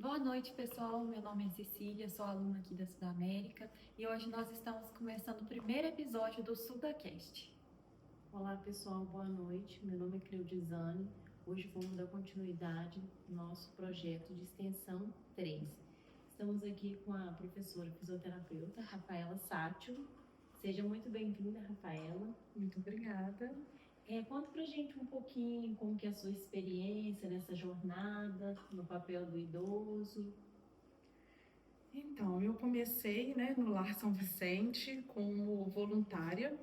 Boa noite, pessoal. Meu nome é Cecília, sou aluna aqui da Sudamérica e hoje nós estamos começando o primeiro episódio do SudaCast. Olá pessoal, boa noite. Meu nome é Cleudizane. Hoje vamos dar continuidade ao nosso projeto de extensão 3. Estamos aqui com a professora fisioterapeuta Rafaela Sátio. Seja muito bem-vinda, Rafaela. Muito obrigada. Conta pra gente um pouquinho como que é a sua experiência nessa jornada, no papel do idoso. Então, eu comecei, no Lar São Vicente como voluntária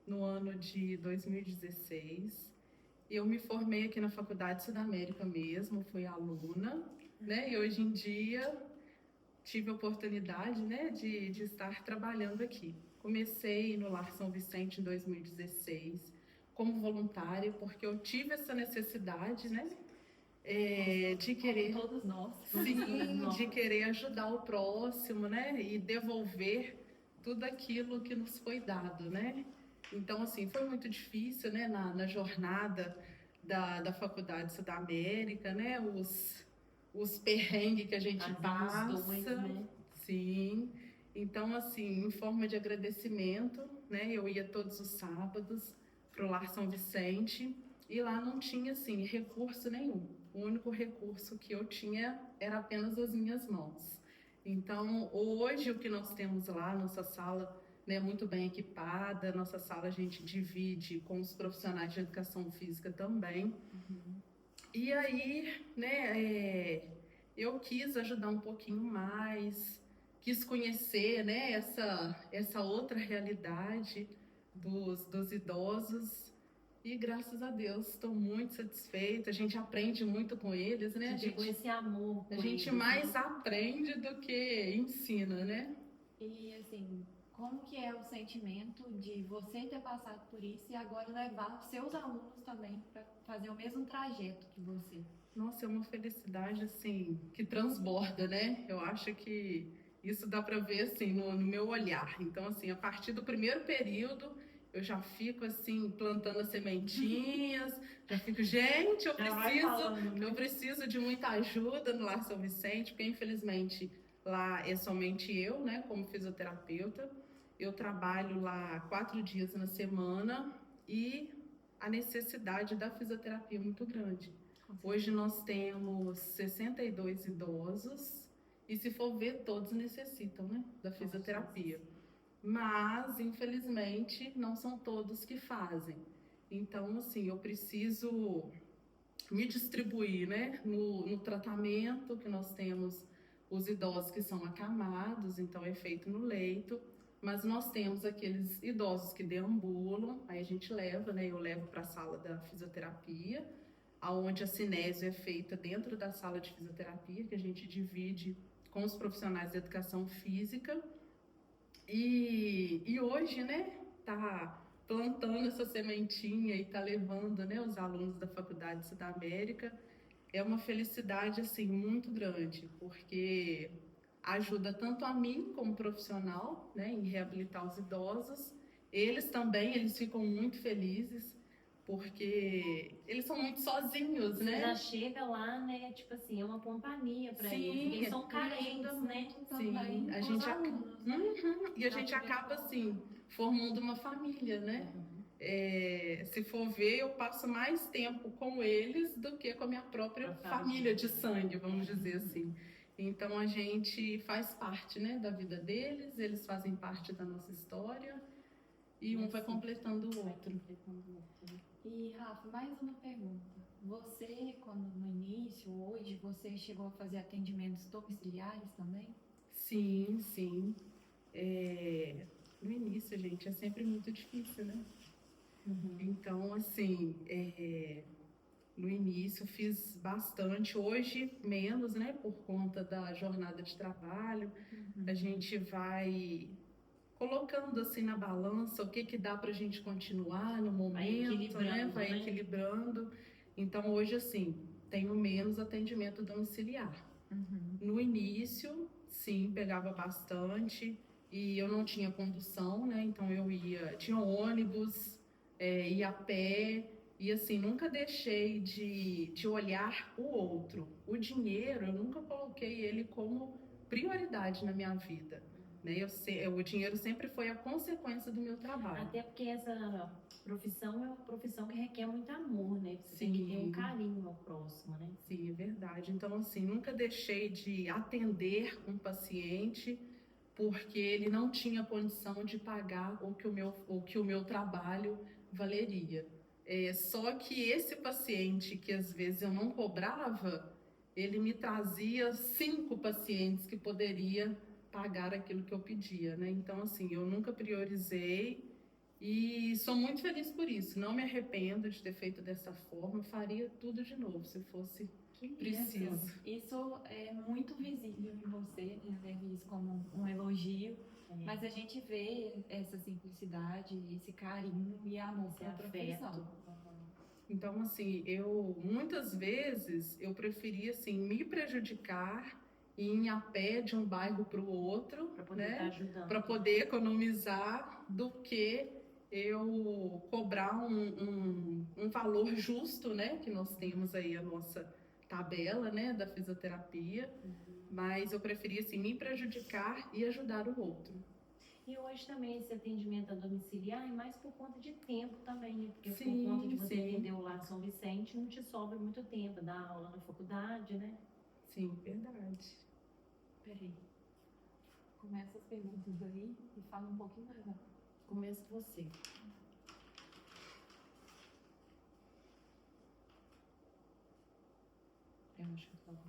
no ano de 2016. Eu me formei aqui na Faculdade Sudamérica mesmo, fui aluna, e hoje em dia tive a oportunidade, de estar trabalhando aqui. Comecei no Lar São Vicente em 2016 como voluntária, porque eu tive essa necessidade, de querer, Todos nós. sim, de querer ajudar o próximo, e devolver tudo aquilo que nos foi dado, Então, assim, foi muito difícil, na jornada da Faculdade Sudamérica, os perrengues que a gente passa, sim. Então, assim, em forma de agradecimento, eu ia todos os sábados para o Lar São Vicente e lá não tinha, assim, recurso nenhum. O único recurso que eu tinha era apenas as minhas mãos. Então, hoje o que nós temos lá, nossa sala, muito bem equipada, nossa sala a gente divide com os profissionais de educação física também. E aí, eu quis ajudar um pouquinho mais, quis conhecer, essa outra realidade dos idosos. E graças a Deus, estou muito satisfeita. A gente aprende muito com eles, A gente esse amor com a gente eles, mais aprende do que ensina, E assim, como que é o sentimento de você ter passado por isso e agora levar seus alunos também para fazer o mesmo trajeto que você? Nossa, é uma felicidade, assim, que transborda, Eu acho que isso dá para ver, assim, no meu olhar. Então, assim, a partir do primeiro período, eu já fico, assim, plantando as sementinhas, já fico, gente, eu preciso de muita ajuda no Lar São Vicente, porque, infelizmente, lá é somente eu, como fisioterapeuta. Eu trabalho lá 4 dias na semana e a necessidade da fisioterapia é muito grande. Hoje nós temos 62 idosos e, se for ver, todos necessitam, da fisioterapia. Mas, infelizmente, não são todos que fazem. Então, assim, eu preciso me distribuir, no tratamento que nós temos os idosos que são acamados, então é feito no leito. Mas nós temos aqueles idosos que deambulam, aí a gente leva, eu levo para a sala da fisioterapia, onde a cinésio é feita dentro da sala de fisioterapia, que a gente divide com os profissionais de educação física. E hoje, tá plantando essa sementinha e tá levando, os alunos da Faculdade Sudamérica. É uma felicidade, assim, muito grande, porque ajuda tanto a mim como profissional, em reabilitar os idosos. Eles também, eles ficam muito felizes, porque eles são muito sozinhos, Você já chega lá, tipo assim, é uma companhia para eles. Eles são carentes, Sim, a gente e a gente acaba, assim, formando uma família, se for ver, eu passo mais tempo com eles do que com a minha própria família de sangue, vamos dizer assim. Então a gente faz parte, da vida deles, eles fazem parte da nossa história e um vai completando o outro. E Rafa, mais uma pergunta. Você, quando no início, hoje, você chegou a fazer atendimentos domiciliares também? Sim, sim. No início, gente, é sempre muito difícil, Então, assim, no início fiz bastante, hoje menos, por conta da jornada de trabalho. A gente vai colocando assim na balança o que dá pra gente continuar no momento, vai equilibrando. Então hoje, assim, tenho menos atendimento domiciliar. No início, sim, pegava bastante e eu não tinha condução, então eu tinha ônibus, ia a pé e, assim, nunca deixei de olhar o outro. o dinheiro, eu nunca coloquei ele como prioridade na minha vida, né? O dinheiro sempre foi a consequência do meu trabalho. Até porque essa profissão é uma profissão que requer muito amor, né? Você tem que ter um carinho ao próximo, né? Sim, é verdade. Então, assim, nunca deixei de atender um paciente porque ele não tinha condição de pagar o que o meu trabalho valeria. Só que esse paciente que às vezes eu não cobrava, ele me trazia 5 pacientes que poderia pagar aquilo que eu pedia, né? Então, assim, eu nunca priorizei e sou muito feliz por isso. Não me arrependo de ter feito dessa forma, faria tudo de novo se fosse preciso. Isso é muito visível em você, né? Leve isso como um elogio, mas a gente vê essa simplicidade, esse carinho e amor pela profissão. Então, assim, muitas vezes eu preferia assim me prejudicar e ir em a pé de um bairro para o outro, né, para poder economizar, do que eu cobrar um valor justo, né, que nós temos aí a nossa tabela, né, da fisioterapia, mas eu preferia assim me prejudicar e ajudar o outro. E hoje também esse atendimento a domiciliar é mais por conta de tempo também, né? Porque Sim, por conta de você atender o Lar São Vicente, não te sobra muito tempo, dar aula na faculdade, né? Sim, verdade. Peraí. Começa as perguntas aí e fala um pouquinho mais rápido. Começa você. Eu acho que eu tô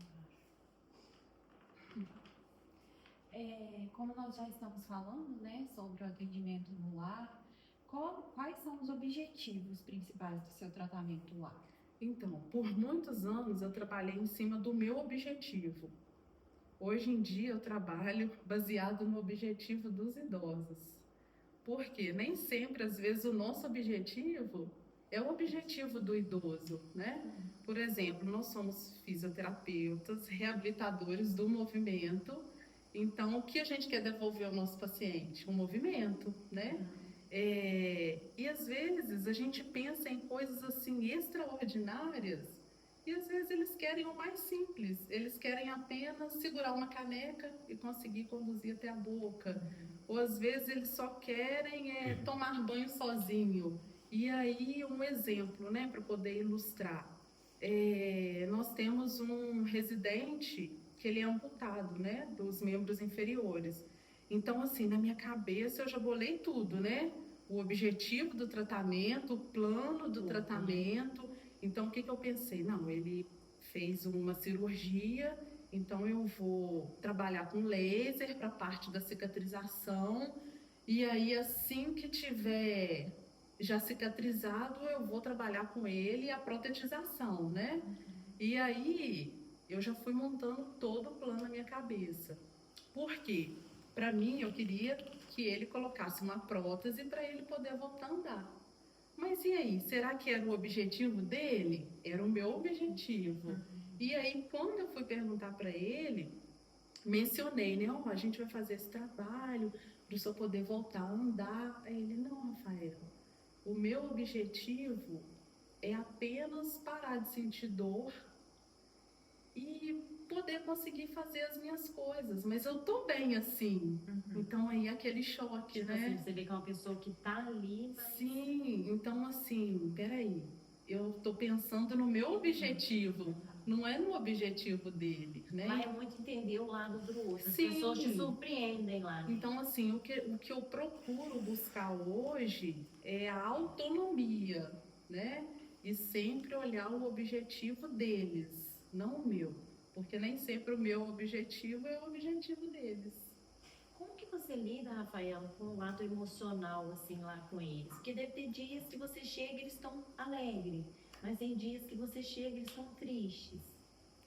como nós já estamos falando, né, sobre o atendimento no lar, quais são os objetivos principais do seu tratamento lá? Então, por muitos anos eu trabalhei em cima do meu objetivo. Hoje em dia eu trabalho baseado no objetivo dos idosos. Porque nem sempre, às vezes, o nosso objetivo é o objetivo do idoso, né? Por exemplo, nós somos fisioterapeutas, reabilitadores do movimento. Então, o que a gente quer devolver ao nosso paciente? Um movimento, né? E às vezes a gente pensa em coisas assim extraordinárias e às vezes eles querem o mais simples, eles querem apenas segurar uma caneca e conseguir conduzir até a boca, ou às vezes eles só querem tomar banho sozinho. E aí um exemplo, né, para poder ilustrar, nós temos um residente que ele é amputado, né, dos membros inferiores. Então, assim, na minha cabeça eu já bolei tudo, né? O objetivo do tratamento, o plano do tratamento. Então, o que eu pensei? Não, ele fez uma cirurgia, então eu vou trabalhar com laser para a parte da cicatrização. E aí, assim que tiver já cicatrizado, eu vou trabalhar com ele a protetização, né? E aí, eu já fui montando todo o plano na minha cabeça. Por quê? Para mim, eu queria que ele colocasse uma prótese para ele poder voltar a andar. Mas e aí, será que era o objetivo dele? Era o meu objetivo. E aí, quando eu fui perguntar para ele, mencionei, né? A gente vai fazer esse trabalho para o senhor poder voltar a andar. Aí ele, não, Rafael, o meu objetivo é apenas parar de sentir dor e poder conseguir fazer as minhas coisas, mas eu tô bem assim. Então aí aquele choque, tipo né? Assim, você vê que é uma pessoa que tá ali, mas... Sim, então assim, peraí, eu tô pensando no meu objetivo, não é no objetivo dele, né? Mas é muito entender o lado do outro, as Sim. pessoas te surpreendem lá, né? Então assim, o que eu procuro buscar hoje é a autonomia, né? E sempre olhar o objetivo deles, não o meu. Porque nem sempre o meu objetivo é o objetivo deles. Como que você lida, Rafaela, com o lado emocional, assim, lá com eles? Porque deve ter dias que você chega e eles estão alegres, mas tem dias que você chega e eles estão tristes.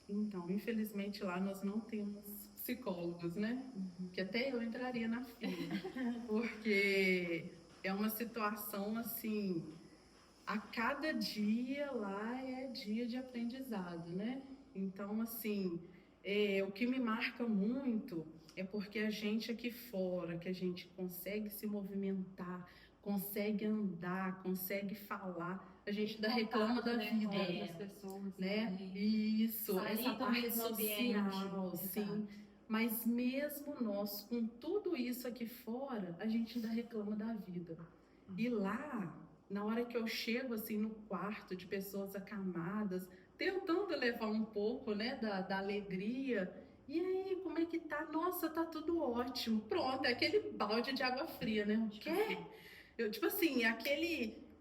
Então, infelizmente lá nós não temos psicólogos, né? Que até eu entraria na fila. Porque é uma situação, assim, a cada dia lá é dia de aprendizado, né? Então, assim, o que me marca muito é porque a gente aqui fora, que a gente consegue se movimentar, consegue andar, consegue falar, a gente ainda reclama da né, vida, com outras pessoas, né? Isso, Sair essa do parte mesmo social, ambiente, sim. exato. Mas mesmo nós, com tudo isso aqui fora, a gente ainda reclama da vida. E lá, na hora que eu chego assim no quarto de pessoas acamadas, tentando levar um pouco, né, da alegria. E aí, como é que tá? Nossa, tá tudo ótimo. Pronto, é aquele balde de água fria, né? O quê? Eu, tipo assim,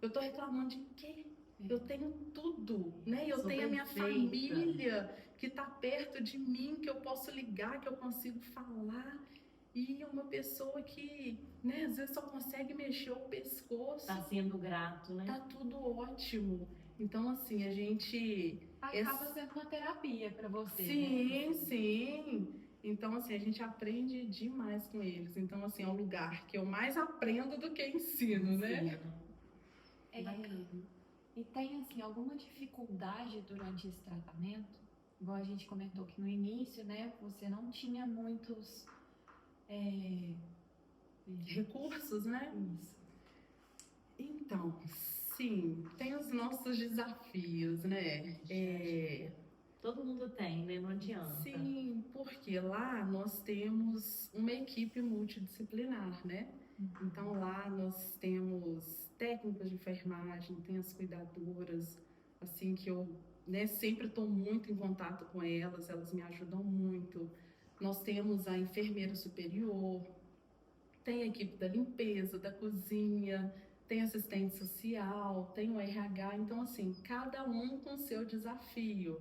eu tô reclamando de quê? Eu tenho tudo, né? Eu Sou tenho a minha perfeita. família que tá perto de mim, que eu posso ligar, que eu consigo falar. E uma pessoa que, né, às vezes só consegue mexer o pescoço. Tá sendo grato, né? Tá tudo ótimo. Então, assim, a gente... Acaba sendo uma terapia para você, Sim, né? sim. Então, assim, a gente aprende demais com eles. Então, assim, é o lugar que eu mais aprendo do que ensino, né? É, e tem, assim, alguma dificuldade durante esse tratamento? Igual a gente comentou que no início, né, você não tinha muitos... Recursos, né? Isso. Então, sim, tem os nossos desafios, né? Todo mundo tem, né? Não adianta. Sim, porque lá nós temos uma equipe multidisciplinar, né? Então lá nós temos técnicos de enfermagem, tem as cuidadoras, assim que eu, né, sempre estou muito em contato com elas, elas me ajudam muito. Nós temos a enfermeira superior, tem a equipe da limpeza, da cozinha, tem assistente social, tem o RH, então assim, cada um com seu desafio.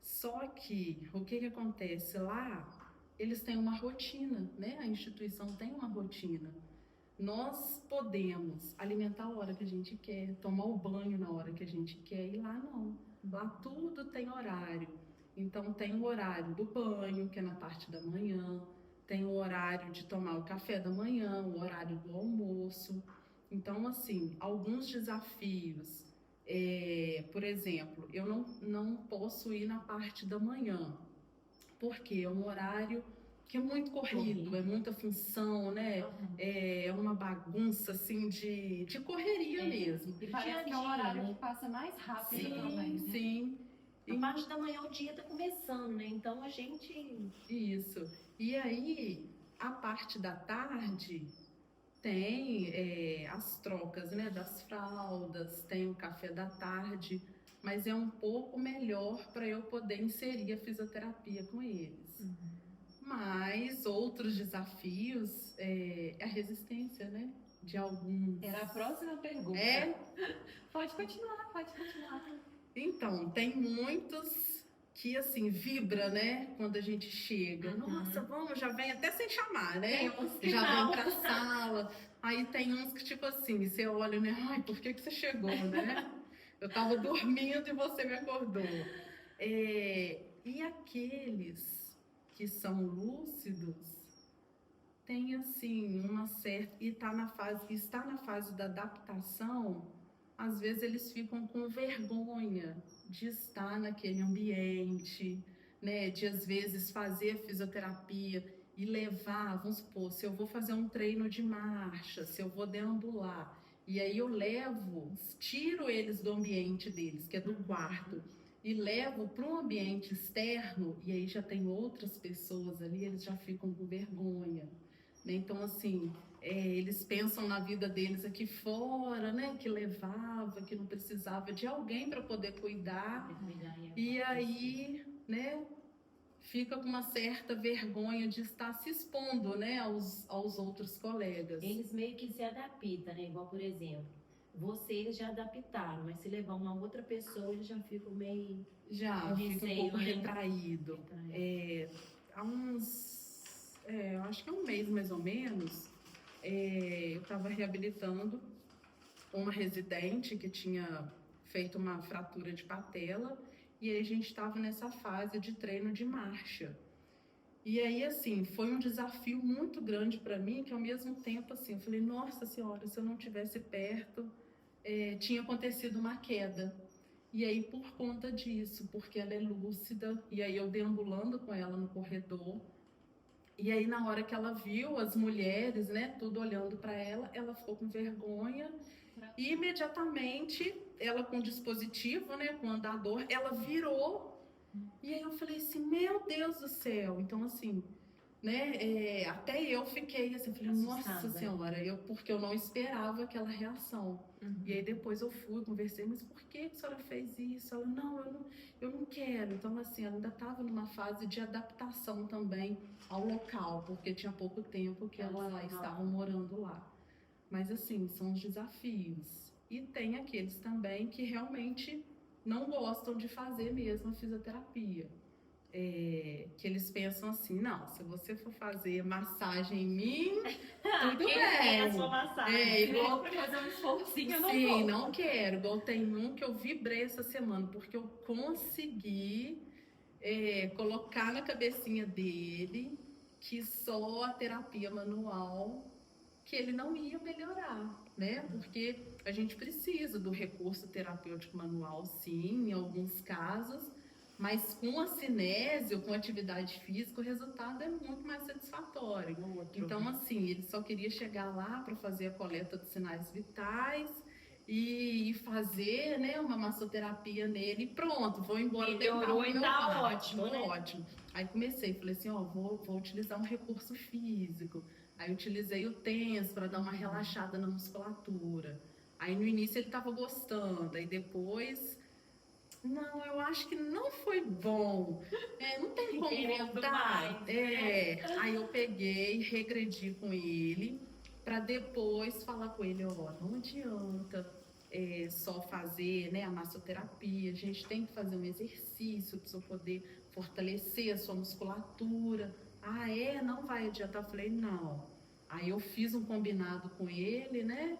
Só que o que acontece lá? Eles têm uma rotina, né? A instituição tem uma rotina. Nós podemos alimentar a hora que a gente quer, tomar o banho na hora que a gente quer, e lá não. Lá tudo tem horário. Então tem o horário do banho, que é na parte da manhã, tem o horário de tomar o café da manhã, o horário do almoço. Então, assim, alguns desafios. Por exemplo, eu não posso ir na parte da manhã, porque é um horário que é muito corrido, é muita função, né? É uma bagunça, assim, de correria mesmo. E parece que é o horário que passa mais rápido também, né? Sim. A parte da manhã o dia tá começando, né? Então a gente... Isso. E aí, a parte da tarde tem as trocas, né, das fraldas, tem o café da tarde, mas é um pouco melhor para eu poder inserir a fisioterapia com eles. Mas outros desafios é a resistência, né, de alguns. Era a próxima pergunta. Pode continuar. Então, tem muitos que, assim, vibra, né, quando a gente chega. Nossa, vamos, já vem até sem chamar, né? Já vem pra sala. Aí tem uns que, tipo assim, você olha, né? Ai, por que você chegou, né? Eu tava dormindo e você me acordou. E aqueles que são lúcidos, tem, assim, uma certa... E está na fase da adaptação, às vezes eles ficam com vergonha de estar naquele ambiente, né? De, às vezes, fazer a fisioterapia e levar, vamos supor, se eu vou fazer um treino de marcha, se eu vou deambular, e aí eu tiro eles do ambiente deles, que é do quarto, e levo para um ambiente externo, e aí já tem outras pessoas ali, eles já ficam com vergonha, né? Então, assim, eles pensam na vida deles aqui fora, né? Que levava, que não precisava de alguém para poder cuidar, e aí, né? Fica com uma certa vergonha de estar se expondo, né, aos outros colegas. Eles meio que se adaptam, né? Igual, por exemplo, eles já adaptaram, mas se levar uma outra pessoa, eles já ficam meio... Já, fica um pouco retraído. Eu acho que há um mês mais ou menos, eu estava reabilitando uma residente que tinha feito uma fratura de patela, e aí a gente estava nessa fase de treino de marcha. E aí, assim, foi um desafio muito grande para mim, que ao mesmo tempo, assim, eu falei, nossa senhora, se eu não estivesse perto, tinha acontecido uma queda. E aí, por conta disso, porque ela é lúcida, e aí eu deambulando com ela no corredor, e aí na hora que ela viu as mulheres, né, tudo olhando para ela, ela ficou com vergonha, e imediatamente ela com o dispositivo, né, com o andador, ela virou. E aí eu falei assim, meu Deus do céu. Então, assim, né, até eu fiquei assim, falei, nossa Assustada. senhora, porque eu não esperava aquela reação. E aí depois eu fui, conversei, mas por que a senhora fez isso? Ela, não, eu não quero. Então, assim, ela ainda estava numa fase de adaptação também ao local, porque tinha pouco tempo que ela estava morando lá. Mas, assim, são os desafios. E tem aqueles também que realmente não gostam de fazer mesmo a fisioterapia. Que eles pensam assim, não, se você for fazer massagem em mim, tudo Quem bem. tem a sua massagem? Igual fazer um esforcinho, eu não Sim, vou. não quero. Igual tem um que eu vibrei essa semana, porque eu consegui colocar na cabecinha dele que só a terapia manual, que ele não ia melhorar, né? Porque a gente precisa do recurso terapêutico manual, sim, em alguns casos, mas com a cinésio, com atividade física, o resultado é muito mais satisfatório. Então, assim, ele só queria chegar lá para fazer a coleta dos sinais vitais e fazer, né, uma massoterapia nele e pronto, vou embora deitar Melhorou no e meu tá quarto. ótimo, Tô né? ótimo. Aí comecei, falei assim, ó, vou utilizar um recurso físico. Aí utilizei o TENS para dar uma relaxada na musculatura. Aí no início ele estava gostando, aí depois, não, eu acho que não foi bom. Não tem como Querendo voltar. mais, né? Aí eu peguei, regredi com ele, para depois falar com ele, ó, não adianta só fazer, né, a massoterapia, a gente tem que fazer um exercício para você poder fortalecer a sua musculatura. Ah, não vai adiantar. Eu falei, não. Aí eu fiz um combinado com ele, né?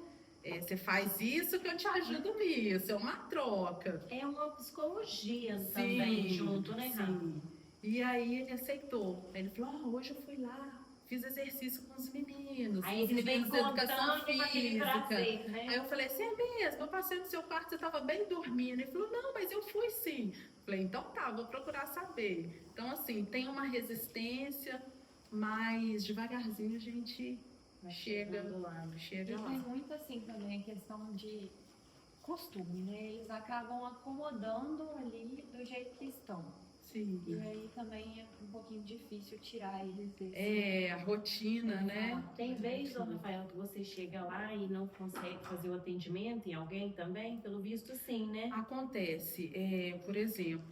Você faz isso que eu te ajudo nisso, é uma troca. É uma psicologia também junto, né, Rafa? Sim. E aí ele aceitou. Aí ele falou, hoje eu fui lá, fiz exercício com os meninos. Aí os eles vêm meninos de educação contando com aquele física. prazer, né? Aí eu falei assim, é mesmo, eu passei no seu quarto, você estava bem dormindo. Ele falou, não, mas eu fui sim. Falei, então tá, vou procurar saber. Então, assim, tem uma resistência, mas devagarzinho a gente chega E tem lá. muito assim também a questão de costume, né? Eles acabam acomodando ali do jeito que estão. Sim. E aí também é um pouquinho difícil tirar eles desse... A rotina, né? Tem vez, ô Rafael, que você chega lá e não consegue fazer o atendimento em alguém também? Pelo visto, sim, né? Acontece, por exemplo,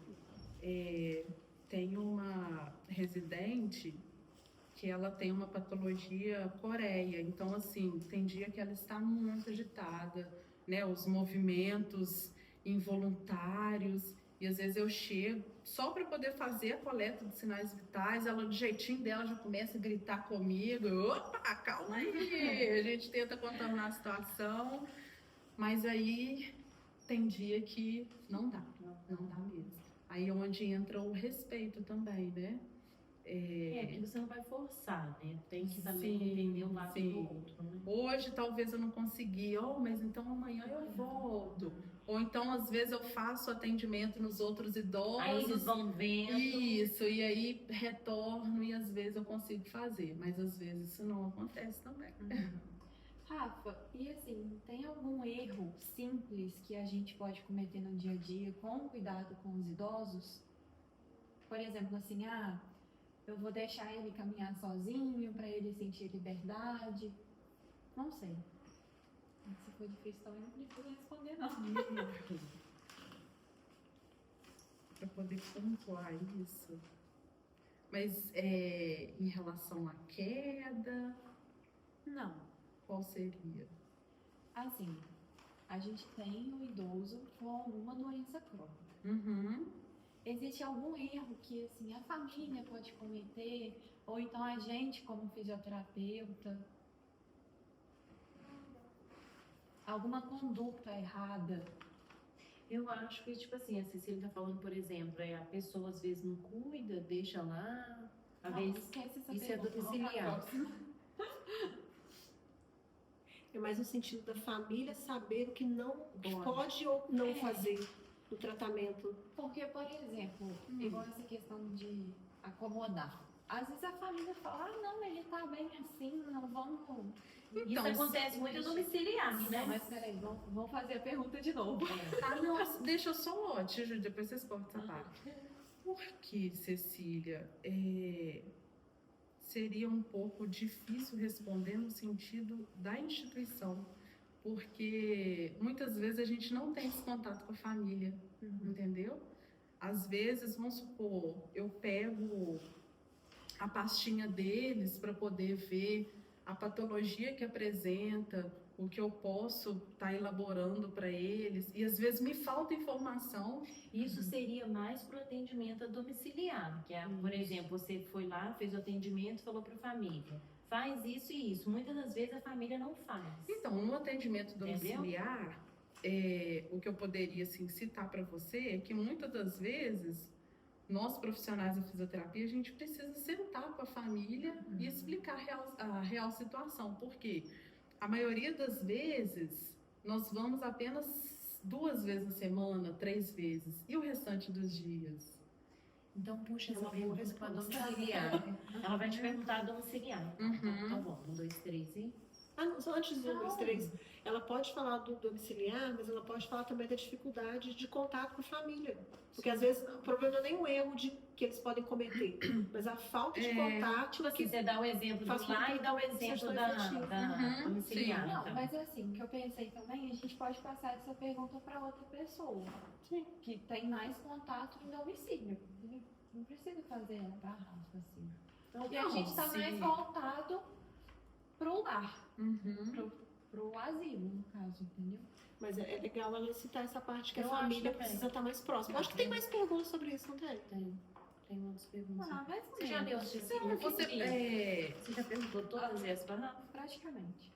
tem uma residente que ela tem uma patologia coreia, então assim, tem dia que ela está muito agitada, né? Os movimentos involuntários, e às vezes eu chego só para poder fazer a coleta dos sinais vitais, ela do jeitinho dela já começa a gritar comigo, opa, calma aí, a gente tenta contornar a situação, mas aí tem dia que não dá mesmo. Aí é onde entra o respeito também, né? Porque você não vai forçar, né? Tem que também Sim, entender o lado sim. do outro, né? Hoje talvez eu não consegui, mas então amanhã eu volto. Ou então às vezes eu faço atendimento nos outros idosos. Aí eles vão vendo. Isso, e aí retorno e às vezes eu consigo fazer, mas às vezes isso não acontece também. Rafa, e assim, tem algum erro simples que a gente pode cometer no dia a dia com cuidado com os idosos? Por exemplo, assim, eu vou deixar ele caminhar sozinho para ele sentir liberdade. Não sei. Se for difícil também não precisa responder, não. Para poder pontuar isso. Mas em relação à queda, Não. qual seria? Assim, a gente tem o idoso com alguma doença crônica. Uhum. Existe algum erro que assim, a família pode cometer, ou então a gente como fisioterapeuta, alguma conduta errada? Eu acho que, tipo assim, a Cecília tá falando, por exemplo, a pessoa às vezes não cuida, deixa lá, às vezes esquece essa isso é pergunta, domiciliar. É mais no sentido da família saber o que não Pode. pode ou não fazer no tratamento. Porque, por exemplo, igual essa questão de acomodar. às vezes a família fala, ah, não, ele tá bem assim, não vamos. Isso acontece muito domiciliar, Não, né? mas peraí, vamos fazer a pergunta de novo. Ah, não, deixa eu só, Ju, depois vocês cortam essa parte. Por que, Cecília, seria um pouco difícil responder no sentido da instituição? Porque muitas vezes a gente não tem esse contato com a família, entendeu? Às vezes, vamos supor, eu pego a pastinha deles para poder ver a patologia que apresenta, o que eu posso estar elaborando para eles, e às vezes me falta informação. Isso seria mais para o atendimento domiciliar, que é, por exemplo, você foi lá, fez o atendimento, falou para a família, faz isso e isso. Muitas das vezes a família não faz. Então, no atendimento domiciliar, o que eu poderia assim, citar para você é que muitas das vezes nós profissionais da fisioterapia, a gente precisa sentar com a família e explicar a real situação. Por quê? A maioria das vezes, nós vamos apenas 2 vezes na semana, 3 vezes. E o restante dos dias? Então, puxa essa Uma boa pergunta para resposta. domiciliar. Ela vai te perguntar domiciliar. Uhum. Então, bom, 1, 2, 3 e... Ah, não, só antes do 1, 2, 3, ela pode falar do domiciliar, mas ela pode falar também da dificuldade de contato com a família. Porque às vezes o problema não é nem o erro que eles podem cometer, mas a falta de contato. Tipo assim, você dá o exemplo faz do lá com que e dá o seja exemplo tão da efetivo. domiciliar. Não, então. mas assim, o que eu pensei também, a gente pode passar essa pergunta para outra pessoa. Sim. Que tem mais contato em domicílio. Não precisa fazer ela pra Rafa, assim. Porque a Não, gente tá sim. mais voltado pro lar, Uhum. pro asilo, no caso, entendeu? Mas é legal ela citar essa parte que Eu a acho família também. precisa estar mais próxima. Eu acho que tem mais perguntas sobre isso, não tem? Tem outras perguntas. Ah, mas Você já deu assistência? Então, você, Você já perguntou todas essas para Rafa? Praticamente.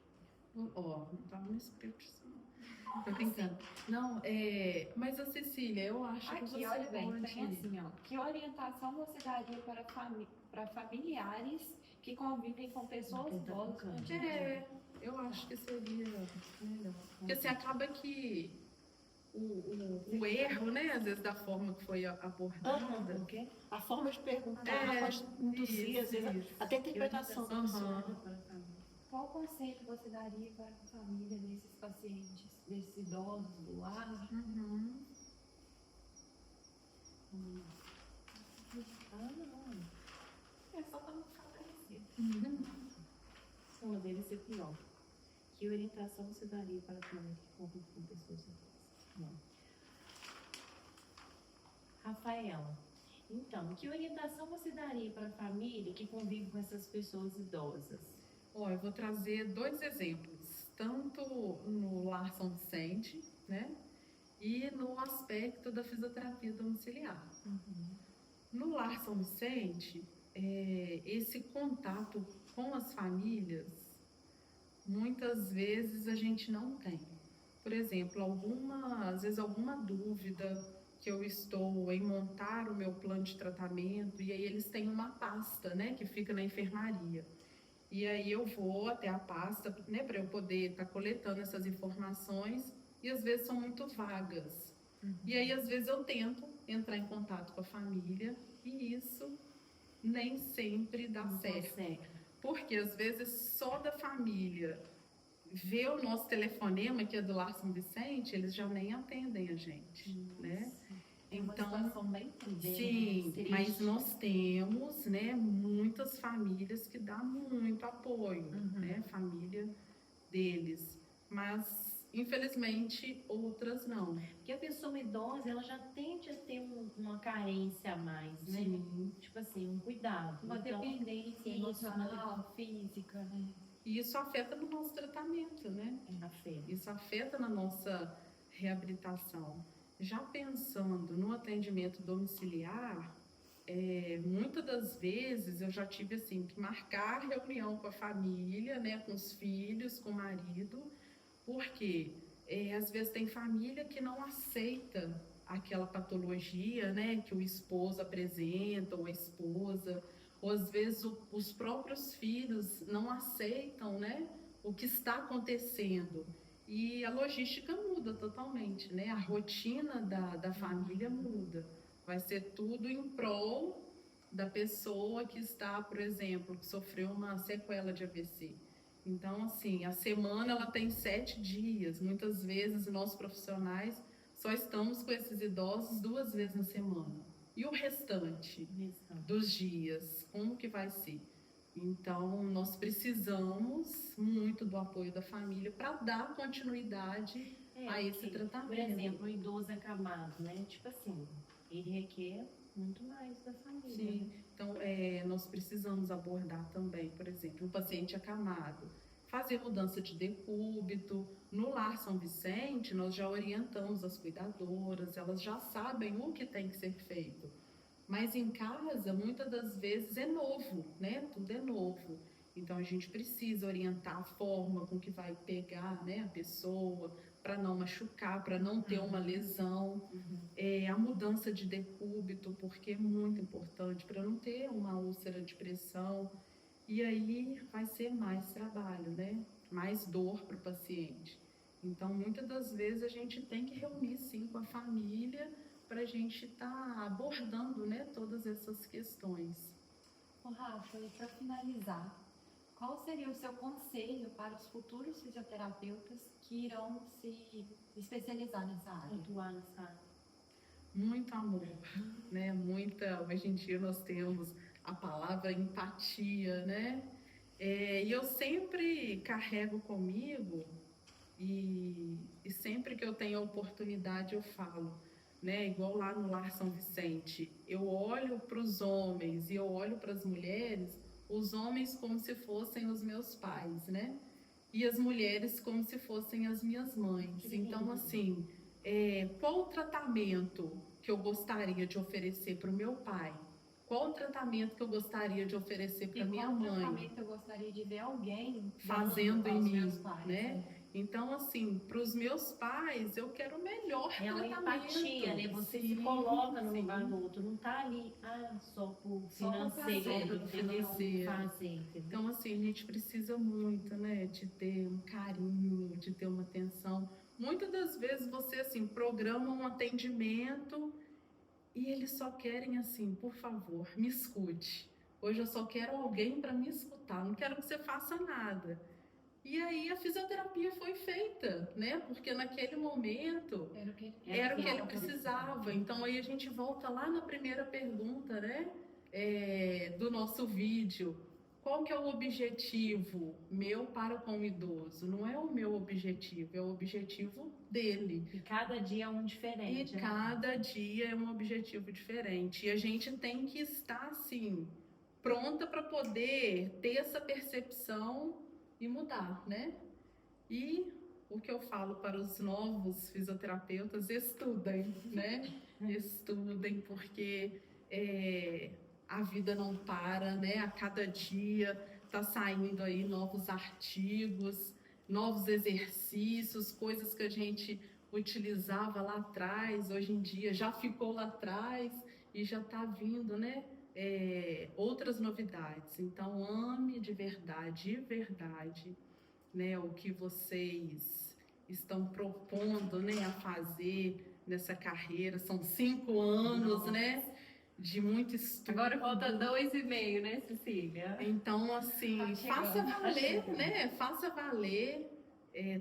não estava no script, não. Tô brincando. Não, mas a Cecília, eu acho que Aqui, você olha bem, pode... tem assim, ó. Que orientação você daria para familiares que convivem com pessoas Não, idosas? tá no dia a dia? Eu acho que seria melhor. Porque assim, acaba que o erro, né, às vezes da forma que foi abordada. O quê? A forma de perguntar É, pode induzir, às vezes, isso. até a interpretação da pessoa. Aham. Qual conselho você daria para a família desses pacientes, desses idosos do lar? Uhum. Ah, não. É só para não ficar parecido. Uma deles é pior. Que orientação você daria para a família que convive com pessoas idosas? Não. Rafaela, então, que orientação você daria para a família que convive com essas pessoas idosas? Eu vou trazer 2 exemplos, tanto no Lar São Vicente, né, e no aspecto da fisioterapia domiciliar. No Lar São Vicente, esse contato com as famílias, muitas vezes a gente não tem. Por exemplo, às vezes alguma dúvida que eu estou em montar o meu plano de tratamento, e aí eles têm uma pasta, né, que fica na enfermaria. E aí eu vou até a pasta, né, para eu poder estar coletando essas informações, e às vezes são muito vagas. E aí às vezes eu tento entrar em contato com a família, e isso nem sempre dá certo. Porque às vezes só da família ver o nosso telefonema, que é do Lar São Vicente, eles já nem atendem a gente, né? É uma Então, situação bem sim, triste. mas nós temos, né, muitas famílias que dão muito apoio, né, família deles, mas infelizmente outras não. Porque a pessoa idosa, ela já tende a ter uma carência a mais, né? Sim. Tipo assim, um cuidado. Uma Então, dependência isso, emocional, física, né? E isso afeta no nosso tratamento, né? é a fé. Isso afeta na nossa reabilitação. Já pensando no atendimento domiciliar, muitas das vezes eu já tive assim que marcar reunião com a família, né, com os filhos, com o marido, porque às vezes tem família que não aceita aquela patologia, né, que o esposo apresenta ou a esposa, ou às vezes os próprios filhos não aceitam, né, o que está acontecendo. E a logística muda totalmente, né? A rotina da família muda. Vai ser tudo em prol da pessoa que está, por exemplo, que sofreu uma sequela de AVC. Então, assim, a semana ela tem 7 dias. Muitas vezes nós profissionais só estamos com esses idosos 2 vezes na semana. E o restante dos dias, como que vai ser? Então, nós precisamos muito do apoio da família para dar continuidade a esse porque, tratamento. por exemplo, o idoso acamado, né? Tipo assim, ele requer muito mais da família. Sim, Né? então nós precisamos abordar também, por exemplo, um paciente acamado, fazer mudança de decúbito. No Lar São Vicente, nós já orientamos as cuidadoras, elas já sabem o que tem que ser feito. Mas em casa, muitas das vezes é novo, né? Tudo é novo. Então a gente precisa orientar a forma com que vai pegar, né, a pessoa, para não machucar, para não ter uma lesão. A mudança de decúbito, porque é muito importante, para não ter uma úlcera de pressão. E aí vai ser mais trabalho, né? Mais dor para o paciente. Então, muitas das vezes a gente tem que reunir sim com a família para a gente estar abordando, né, todas essas questões. Ô, Rafa, e para finalizar, qual seria o seu conselho para os futuros fisioterapeutas que irão se especializar nessa área? Atuar nessa área. Muito amor, né? Hoje em dia nós temos a palavra empatia, né? E eu sempre carrego comigo e sempre que eu tenho a oportunidade eu falo, né? Igual lá no Lar São Vicente, eu olho para os homens e eu olho para as mulheres, os homens como se fossem os meus pais, né? E as mulheres como se fossem as minhas mães. Então, assim, qual o tratamento que eu gostaria de oferecer para o meu pai? Qual o tratamento que eu gostaria de oferecer para minha mãe? Qual tratamento eu gostaria de ver alguém fazendo em aos mim, meus pais, né? Então, assim, para os meus pais, eu quero o melhor É uma tratamento. empatia, né? Você Sim, se coloca no sim. lugar do outro, não tá ali, só por Só por financeiro, prazer, entendeu? financeiro. Fazer, entendeu? Então, assim, a gente precisa muito, né, de ter um carinho, de ter uma atenção. Muitas das vezes você, assim, programa um atendimento e eles só querem, assim, por favor, me escute. Hoje eu só quero alguém para me escutar, não quero que você faça nada. E aí a fisioterapia foi feita, né? Porque naquele momento era o que ele precisava. Então aí a gente volta lá na primeira pergunta, né? Do nosso vídeo. Qual que é o objetivo meu para com o idoso? Não é o meu objetivo, é o objetivo dele. E cada dia é um diferente. E cada dia é um objetivo diferente. E a gente tem que estar, assim, pronta para poder ter essa percepção e mudar, né? E o que eu falo para os novos fisioterapeutas, estudem, né? Estudem, porque a vida não para, né? A cada dia tá saindo aí novos artigos, novos exercícios, coisas que a gente utilizava lá atrás, hoje em dia já ficou lá atrás e já tá vindo, né? Outras novidades. Então, ame de verdade, né, o que vocês estão propondo, né, a fazer nessa carreira. São 5 anos, né, de muito estudo. Agora falta 2,5, né, Cecília? Então, assim, faça valer, chegando. né, faça valer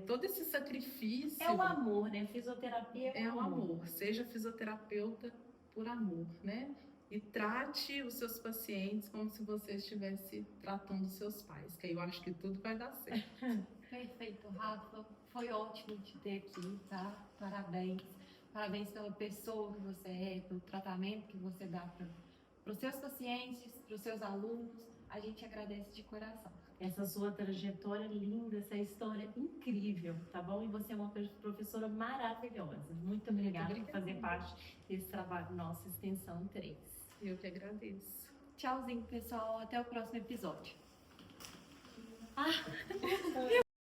todo esse sacrifício. É o amor, né? Fisioterapia é o amor. Seja fisioterapeuta por amor, né? E trate os seus pacientes como se você estivesse tratando os seus pais, que aí eu acho que tudo vai dar certo. Perfeito, Rafa. Foi ótimo te ter aqui, tá? Parabéns. Parabéns pela pessoa que você é, pelo tratamento que você dá para os seus pacientes, para os seus alunos. A gente agradece de coração. Essa sua trajetória linda, essa história incrível, tá bom? E você é uma professora maravilhosa. Muito obrigada por fazer parte desse trabalho nosso, Extensão 3. Eu que agradeço. Tchauzinho, pessoal. Até o próximo episódio.